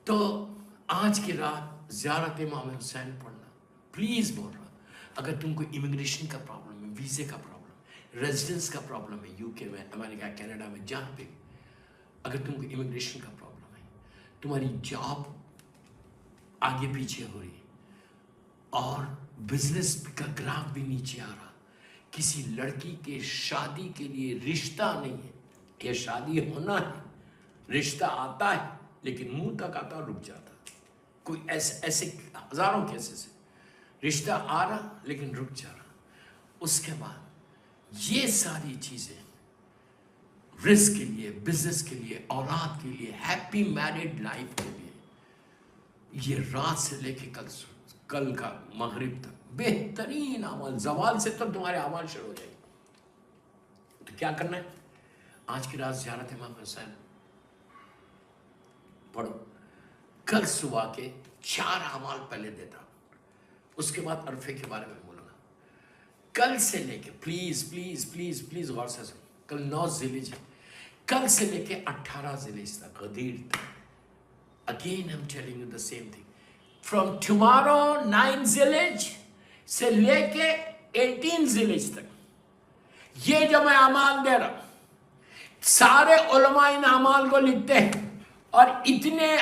تو آج کی رات زیارت امام حسین پڑھنا پلیز بول رہا. اگر تم کو امیگریشن کا پرابلم ہے, ویزے کا پرابلم, ریزیڈنس کا پرابلم ہے یو کے میں, امریکہ, کینیڈا میں, جہاں پہ اگر تم کو امیگریشن کا پرابلم ہے, تمہاری جاب آگے پیچھے ہو رہی ہے اور بزنس کا گراف بھی نیچے آ رہا, کسی لڑکی کے شادی کے لیے رشتہ نہیں ہے, یہ شادی ہونا ہے, رشتہ آتا ہے لیکن منہ تک آتا اور رک جاتا, کوئی ایسے ہزاروں کیسز ہے, رشتہ آ رہا لیکن رک جا رہا. اس کے بعد یہ ساری چیزیں رزق کے لیے, بزنس کے لیے, اولاد کے لیے, ہیپی میرڈ لائف کے لیے, یہ رات سے لے کے کل کا مغرب تک بہترین عمل, زوال سے تو تمہارے اعمال شروع ہو جائے گے. تو کیا کرنا ہے؟ آج کی رات زیارت امام حسین پڑھو. کل صبح کے 4 اعمال پہلے دیتا, اس کے بعد عرفے کے بارے میں بولوں گا. کل سے لے کے پلیز پلیز پلیز پلیز غور سے سنو, کل 9 ذیلحجہ ہے, کل سے لے کے 18 ذیلحجہ تک, غدیر تک. Again I'm telling you the same thing. From tomorrow 9 ذیلحجہ سے لے کے 18 ذیلحجہ تک, یہ جو میں اعمال دے رہا ہوں, سارے علماء ان اعمال کو لکھتے ہیں, اور اتنے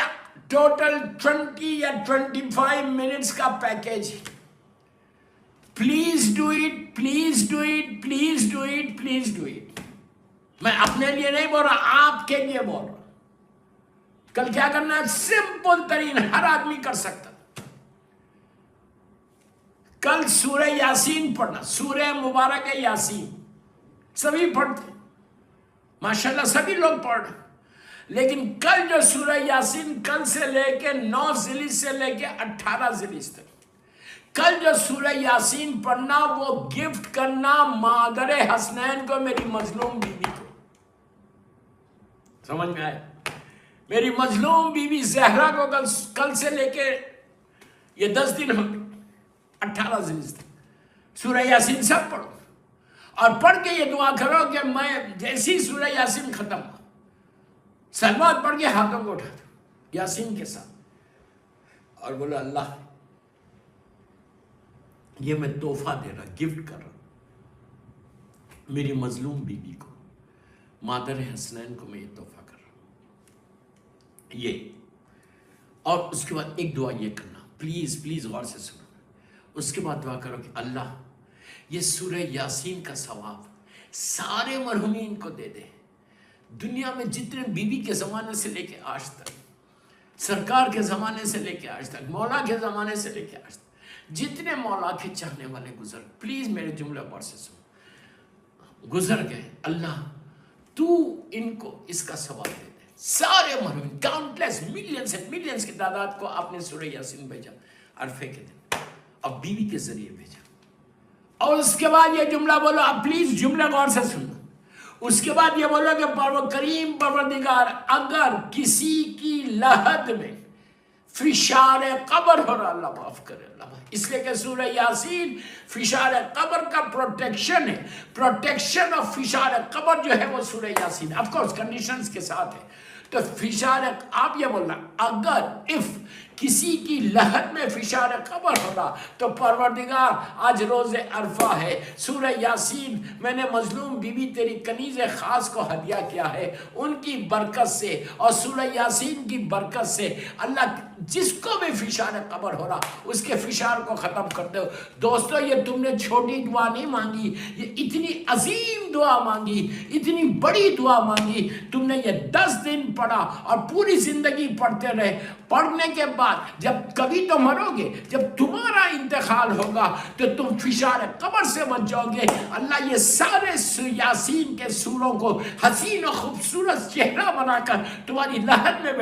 ٹوٹل 20 یا 25 منٹس کا پیکیج ہے. Please do it, please do it, please do it, please do it. میں اپنے لیے نہیں بول رہا, آپ کے لیے بول رہا. کل کیا کرنا ہے؟ سمپل ترین, ہر آدمی کر سکتا. کل سورہ یاسین پڑھنا, سورہ مبارک ہے یاسین, سبھی پڑھتے ماشاءاللہ, سبھی لوگ پڑھ رہے. لیکن کل جو سورہ یاسین کل سے لے کے 9 ذیلحجہ سے لے کے 18 ذیلحجہ تک, کل جو سورہ یاسین پڑھنا وہ گفٹ کرنا مادر حسنین کو, میری مظلوم بیوی کو. سمجھ میں آئے؟ میری مظلوم بیوی زہرا کو کل سے لے کے یہ 10 دن ہوں گے, 18 ذیلحجہ تک سورہ یاسین سب پڑھو, اور پڑھ کے یہ دعا کرو کہ میں جیسی سورہ یاسین ختم ہو, سلوات پڑھ کے ہاتھوں کو اٹھا دو یاسین کے ساتھ, اور بولو اللہ یہ میں تحفہ دے رہا, گفٹ کر رہا میری مظلوم بیوی کو, مادر حسنین کو میں یہ تحفہ کر رہا ہوں. یہ, اور اس کے بعد ایک دعا یہ کرنا, پلیز پلیز غور سے سنو. اس کے بعد دعا کرو کہ اللہ یہ سورہ یاسین کا ثواب سارے مرحومین کو دے دے. دنیا میں جتنے بیوی کے زمانے سے لے کے آج تک, سرکار کے زمانے سے لے کے آج تک, مولا کے زمانے سے لے کے آج تک, جتنے مولا کے چاہنے والے گزر, پلیز میرے جملے غور سے سنو, گزر گئے, اللہ تو ان کو اس کا ثواب دے دے. سارے مرحومین, کاؤنٹلیس, ملینز اینڈ ملینز کی تعداد کو آپ نے سورہ یاسین بھیجا عرفے کے دن, اور بیوی کے ذریعے بھیجا. اور اس کے بعد یہ جملہ بولو, آپ پلیز جملہ غور سے سنو. اس کے بعد یہ بولو کہ کریم پروردگار اگر کسی کی لحد میں فشار قبر ہو رہا, اللہ معاف کرے, اللہ معاف. اس لیے کہ سورہ یاسین فشار قبر کا پروٹیکشن ہے, پروٹیکشن آف فشار قبر جو ہے وہ سورہ یاسین, آف کورس کنڈیشنز کے ساتھ ہے. تو فشار, آپ یہ بولنا اگر کسی کی لحد میں فشار قبر ہوگا تو پروردگار آج روز عرفہ ہے, سورہ یاسین میں نے مظلوم بیوی تیری کنیز خاص کو ہدیہ کیا ہے, ان کی برکت سے اور سورہ یاسین کی برکت سے اللہ جس کو بھی فشار قبر ہو رہا اس کے فشار کو ختم کر دو. دوستو یہ تم نے چھوٹی دعا نہیں مانگی, یہ اتنی عظیم دعا مانگی, اتنی بڑی دعا مانگی. تم نے یہ 10 دن پڑھا اور پوری زندگی پڑھتے رہے. پڑھنے کے بعد جب کبھی تو مرو گے, جب تمہارا انتقال ہوگا تو تم فشار قبر سے بچ جاؤ گے. اللہ یہ سارے یاسین کے سوروں کو حسین و خوبصورت چہرہ بنا کر تمہاری لحد میں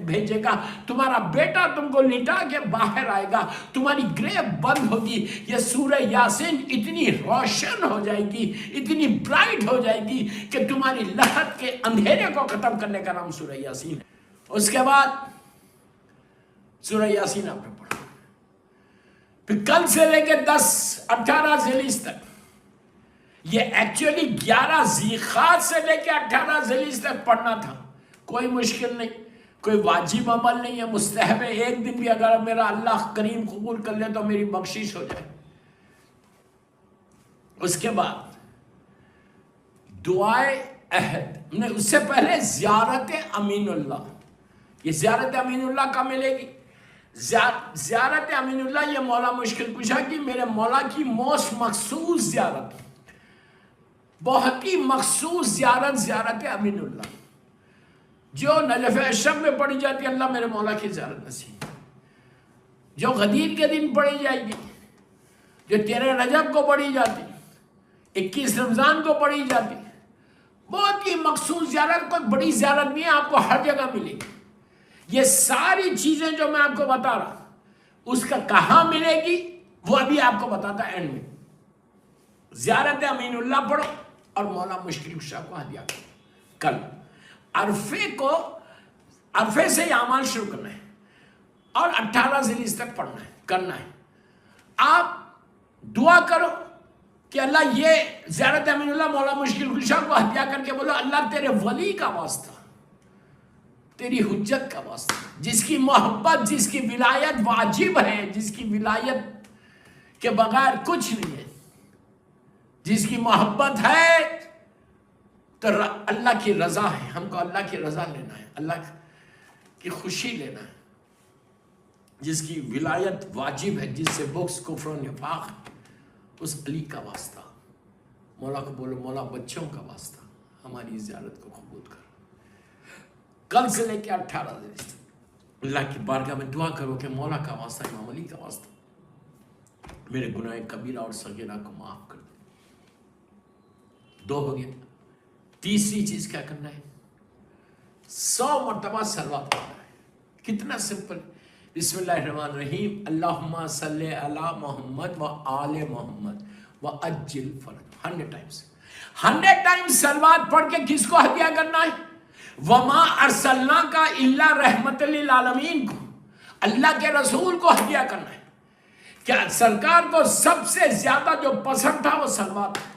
بھیجے گا. تمہارا بیٹا تم کو لٹا کے باہر آئے گا, تمہاری گریو بند ہوگی. یہ سورہ یاسین اتنی روشن ہو جائے گی, اتنی برائٹ ہو جائے گی کہ تمہاری لحد کے اندھیرے کو ختم کرنے کا نام سورہ یاسین ہے. اس کے بعد سورہ یاسین آپ نے پڑھا, پھر کل سے لے کے 18 ذیلحجہ تک, یہ ایکچولی 11 ذیقعات سے لے کے 18 ذیلحجہ تک پڑھنا تھا. کوئی مشکل نہیں, کوئی واجب عمل نہیں ہے، مستحب ہے، ایک دن بھی اگر میرا اللہ کریم قبول کر لے تو میری بخشش ہو جائے۔ اس کے بعد دعائے عہد، اس سے پہلے زیارت امین اللہ۔ یہ زیارت امین اللہ کا ملے گی؟ زیارت امین اللہ یہ مولا مشکل کشا کی، میرے مولا کی موسٹ مخصوص زیارت، بہت ہی مخصوص زیارت، زیارت امین اللہ، جو نجف اشرف میں پڑھی جاتی ہے۔ اللہ میرے مولا کی زیارت نصیب، جو غدیر کے دن پڑھی جائے گی، جو 13 رجب کو پڑھی جاتی، 21 رمضان کو پڑھی جاتی، بہت ہی مخصوص زیارت، کوئی بڑی زیارت نہیں ہے، آپ کو ہر جگہ ملے گی۔ یہ ساری چیزیں جو میں آپ کو بتا رہا، اس کا کہاں ملے گی وہ ابھی آپ کو بتاتا اینڈ میں۔ زیارت امین اللہ پڑھو اور مولا مشکل کشا کو ہدیہ کرو۔ کل عرفے سے یہ اعمال شروع کرنا ہے اور 18 ذیلحجہ تک پڑھنا ہے، کرنا ہے۔ آپ دعا کرو کہ اللہ یہ زیارت امین اللہ مولا مشکل کشا کو ہدیہ کر کے بولو اللہ تیرے ولی کا واسطہ، تیری حجت کا واسطہ، جس کی محبت، جس کی ولایت واجب ہے، جس کی ولایت کے بغیر کچھ نہیں ہے، جس کی محبت ہے تو اللہ کی رضا ہے، ہم کو اللہ کی رضا لینا ہے، اللہ کی خوشی لینا ہے، جس کی ولایت واجب ہے، جس سے بغض کفر و نفاق، اس علی کا واسطہ۔ مولا کو بولو مولا بچوں کا واسطہ ہماری زیارت کو قبول کر۔ کل سے لے کے 18 ذیلحجہ اللہ کی بارگاہ میں دعا کرو کہ مولا کا واسطہ، امام علی کا واسطہ میرے گناہ کبیرہ اور صغیرہ کو معاف کر دے۔ 2 ہو گیا۔ تیسری چیز کیا کرنا ہے؟ 100 مرتبہ صلوات پڑھنا ہے۔ کتنا سمپل، بسم اللہ الرحمن الرحیم، اللہم صلی علی محمد و آل محمد و عجل فرج، 100 ٹائمز 100 ٹائمز صلوات پڑھ کے کس کو ہدیہ کرنا ہے؟ وما ارسلناک الا رحمت للعالمین کو، اللہ کے رسول کو ہدیہ کرنا ہے۔ کیا سرکار کو سب سے زیادہ جو پسند تھا وہ صلوات ہے۔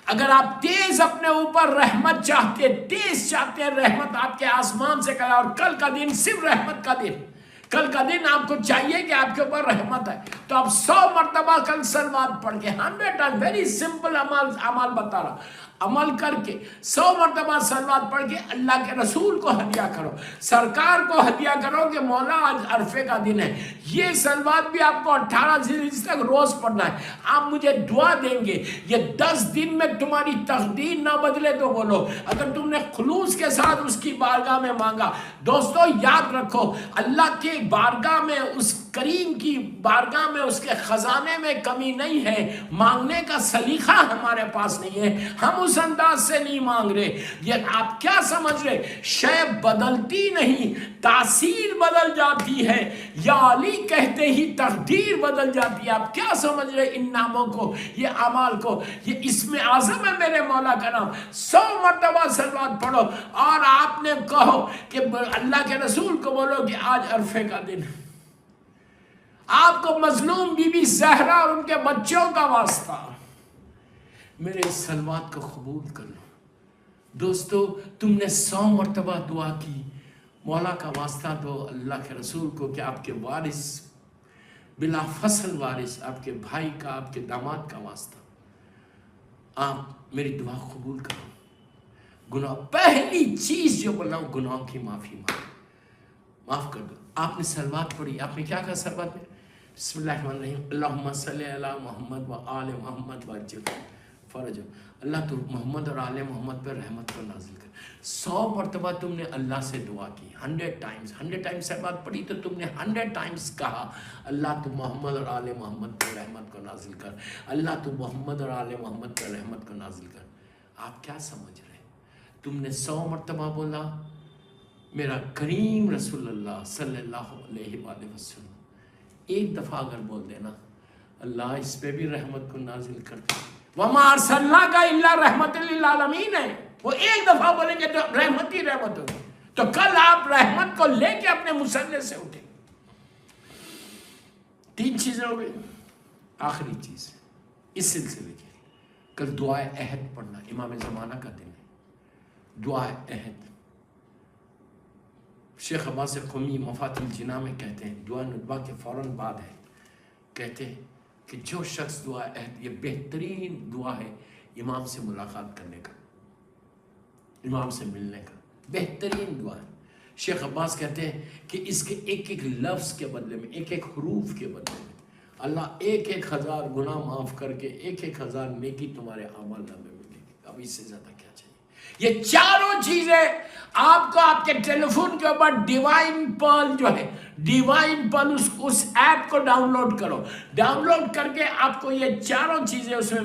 اگر آپ تیز اپنے اوپر رحمت چاہتے، تیز چاہتے ہیں رحمت آپ کے آسمان سے کرا، اور کل کا دن صرف رحمت کا دن، کل کا دن آپ کو چاہیے کہ آپ کے اوپر رحمت ہے، تو آپ 100 مرتبہ کل صلوات پڑھ کے 100 ٹائم، ویری سمپل عمل بتا رہا، عمل کر کے 100 مرتبہ صلوات پڑھ کے اللہ کے رسول کو ہدیہ کرو، سرکار کو ہدیہ کرو کہ مولا آج عرفے کا دن ہے۔ یہ صلوات بھی آپ کو 18 ذیلحجہ تک روز پڑھنا ہے۔ آپ مجھے دعا دیں گے، یہ 10 دن میں تمہاری تقدیر نہ بدلے تو بولو، اگر تم نے خلوص کے ساتھ اس کی بارگاہ میں مانگا۔ دوستو یاد رکھو، اللہ کے بارگاہ میں، اس کریم کی بارگاہ میں، اس کے خزانے میں کمی نہیں ہے، مانگنے کا سلیقہ ہمارے پاس نہیں ہے، ہم اس انداز سے نہیں مانگ رہے۔ یہ آپ کیا سمجھ رہے؟ شے بدلتی نہیں، تاثیر بدل جاتی ہے، یا علی کہتے ہی تقدیر بدل جاتی ہے۔ آپ کیا سمجھ رہے ان ناموں کو، یہ اعمال کو؟ یہ اسم اعظم ہے میرے مولا کا نام۔ 100 مرتبہ صلوات پڑھو اور آپ نے کہو کہ اللہ کے رسول کو بولو کہ آج عرفے کا دن ہے، آپ کو مظلوم بی بی زہرا اور ان کے بچوں کا واسطہ میرے اس صلوات کو قبول کر لو۔ دوستو تم نے 100 مرتبہ دعا کی، مولا کا واسطہ دو اللہ کے رسول کو کہ آپ کے وارث، بلا فصل وارث، آپ کے بھائی کا، آپ کے داماد کا واسطہ آپ میری دعا قبول کرو۔ گناہ، پہلی چیز جو بولا ہوں، گناہوں کی معافی معاف کر دو۔ آپ نے صلوات پڑھی، آپ نے کیا کہا صلوات میں؟ بسم اللہ الرحمن الرحیم، اللہم صلی علی محمد و آل محمد و عجل فرج۔ اللہ تو محمد اور آل محمد پر رحمت کو نازل کر۔ 100 مرتبہ تم نے اللہ سے دعا کی، 100 ٹائمز صلوات پڑھی تو تم نے 100 ٹائمز کہا اللہ تو محمد اور آل محمد پر رحمت کو نازل کر، اللہ تو محمد اور آل محمد پر رحمت کو نازل کر۔ آپ کیا سمجھ رہے؟ تم نے 100 مرتبہ بولا میرا کریم رسول اللہ صلی اللہ علیہ وآلہ وسلم، ایک دفعہ اگر بول دینا اللہ اس پہ بھی رحمت کو نازل کر دے، وَمَا أَرْسَلْنَاكَ إِلَّا رَحْمَةً لِلْعَالَمِينَ ہے، وہ ایک دفعہ بولیں گے تو رحمت ہی رحمت ہوگی۔ تو کل آپ رحمت کو لے کے اپنے مصلے سے اٹھیں۔ 3 چیزیں ہو گئی۔ آخری چیز اس سلسلے کی، کل دعائے عہد پڑھنا، امام زمانہ کا دن ہے، دعائے عہد شیخ عباس قمی مفاتیح الجناح میں کہتے ہیں، دعا ندبہ کے فوراً بعد ہے، کہتے ہیں کہ جو شخص دعا عہد، یہ بہترین دعا ہے امام سے ملاقات کرنے کا، امام سے ملنے کا بہترین دعا ہے۔ شیخ عباس کہتے ہیں کہ اس کے ایک ایک لفظ کے بدلے میں، ایک ایک حروف کے بدلے میں اللہ 1,000 گناہ معاف کر کے 1,000 نیکی تمہارے اعمال نامے میں لے گی۔ اب اس سے زیادہ کیا چاہیے؟ یہ چاروں چیزیں آپ کو آپ کے ٹیلی فون کے اوپر ڈیوائن پرل جو ہے، ڈیوائن پرل اس ایپ کو ڈاؤن لوڈ کرو، ڈاؤن لوڈ کر کے آپ کو یہ چاروں چیزیں اس میں